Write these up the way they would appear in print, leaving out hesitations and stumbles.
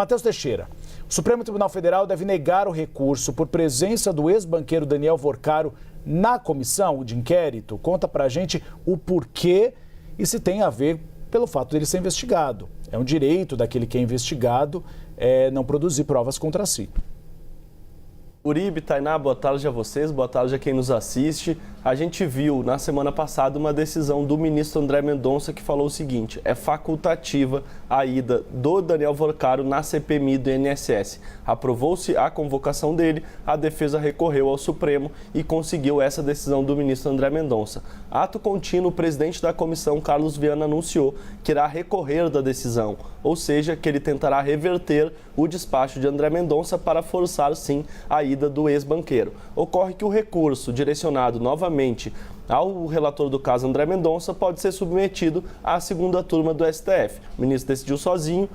Matheus Teixeira, o Supremo Tribunal Federal deve negar o recurso por presença do ex-banqueiro Daniel Vorcaro na comissão de inquérito. Conta pra gente o porquê e se tem a ver pelo fato dele ser investigado. É um direito daquele que é investigado não produzir provas contra si. Uribe, Tainá, boa tarde a vocês, boa tarde a quem nos assiste. A gente viu na semana passada uma decisão do ministro André Mendonça que falou o seguinte: é facultativa a ida do Daniel Vorcaro na CPMI do INSS. Aprovou-se a convocação dele, a defesa recorreu ao Supremo e conseguiu essa decisão do ministro André Mendonça. Ato contínuo, o presidente da comissão, Carlos Viana, anunciou que irá recorrer da decisão, ou seja, que ele tentará reverter o despacho de André Mendonça para forçar, sim, a ida do ex-banqueiro. Ocorre que o recurso direcionado novamente ao relator do caso André Mendonça pode ser submetido à segunda turma do STF. O ministro decidiu sozinho,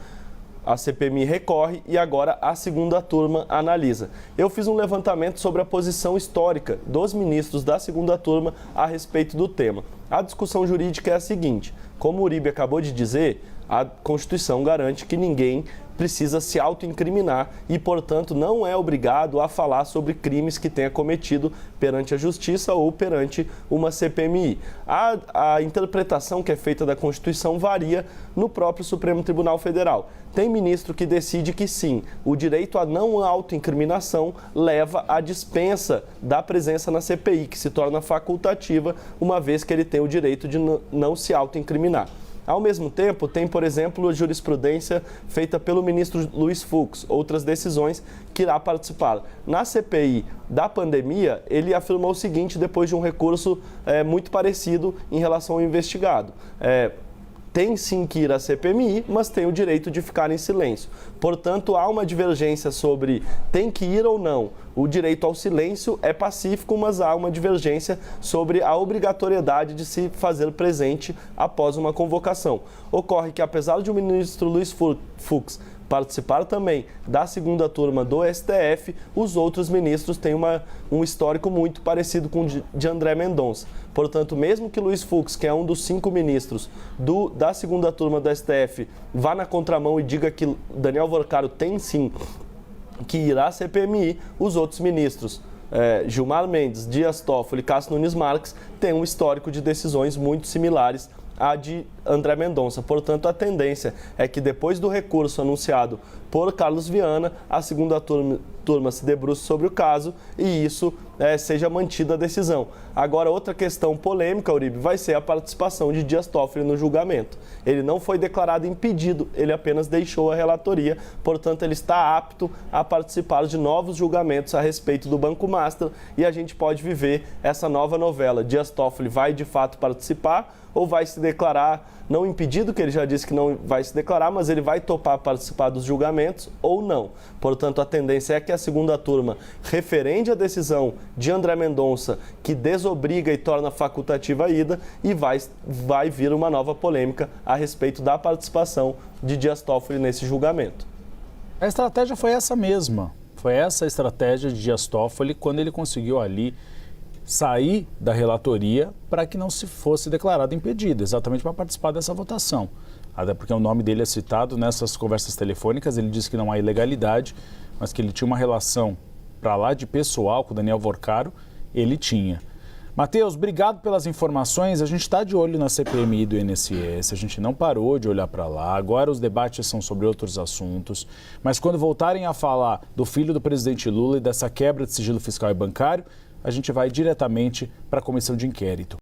a CPMI recorre e agora a segunda turma analisa. Eu fiz um levantamento sobre a posição histórica dos ministros da segunda turma a respeito do tema. A discussão jurídica é a seguinte: como o Uribe acabou de dizer, a Constituição garante que ninguém precisa se autoincriminar e, portanto, não é obrigado a falar sobre crimes que tenha cometido perante a Justiça ou perante uma CPMI. A interpretação que é feita da Constituição varia no próprio Supremo Tribunal Federal. Tem ministro que decide que sim, o direito à não autoincriminação leva à dispensa da presença na CPI, que se torna facultativa, uma vez que ele tem o direito de não se autoincriminar. Ao mesmo tempo, tem, por exemplo, a jurisprudência feita pelo ministro Luiz Fux, outras decisões que irá participar. Na CPI da pandemia, ele afirmou o seguinte, depois de um recurso muito parecido em relação ao investigado. Tem sim que ir à CPMI, mas tem o direito de ficar em silêncio. Portanto, há uma divergência sobre tem que ir ou não. O direito ao silêncio é pacífico, mas há uma divergência sobre a obrigatoriedade de se fazer presente após uma convocação. Ocorre que, apesar de o ministro Luiz Fux participar também da segunda turma do STF, os outros ministros têm um histórico muito parecido com o de André Mendonça. Portanto, mesmo que Luiz Fux, que é um dos 5 ministros da segunda turma do STF, vá na contramão e diga que Daniel Vorcaro tem sim que irá à CPMI, os outros ministros, Gilmar Mendes, Dias Toffoli e Cássio Nunes Marques, têm um histórico de decisões muito similares à de André Mendonça. Portanto, a tendência é que depois do recurso anunciado por Carlos Viana, a segunda turma se debruce sobre o caso e isso seja mantida a decisão. Agora, outra questão polêmica, Uribe, vai ser a participação de Dias Toffoli no julgamento. Ele não foi declarado impedido, ele apenas deixou a relatoria, portanto, ele está apto a participar de novos julgamentos a respeito do Banco Master e a gente pode viver essa nova novela. Dias Toffoli vai de fato participar ou vai se declarar não impedido, que ele já disse que não vai se declarar, mas ele vai topar participar dos julgamentos ou não. Portanto, a tendência é que a segunda turma referende a decisão de André Mendonça, que desobriga e torna facultativa a ida, e vai vir uma nova polêmica a respeito da participação de Dias Toffoli nesse julgamento. A estratégia foi essa mesma. Foi essa a estratégia de Dias Toffoli quando ele conseguiu ali sair da relatoria para que não se fosse declarado impedido, exatamente para participar dessa votação. Até porque o nome dele é citado nessas conversas telefônicas, ele disse que não há ilegalidade, mas que ele tinha uma relação para lá de pessoal com o Daniel Vorcaro, ele tinha. Matheus, obrigado pelas informações. A gente está de olho na CPMI do INSS, a gente não parou de olhar para lá. Agora os debates são sobre outros assuntos, mas quando voltarem a falar do filho do presidente Lula e dessa quebra de sigilo fiscal e bancário, a gente vai diretamente para a comissão de inquérito.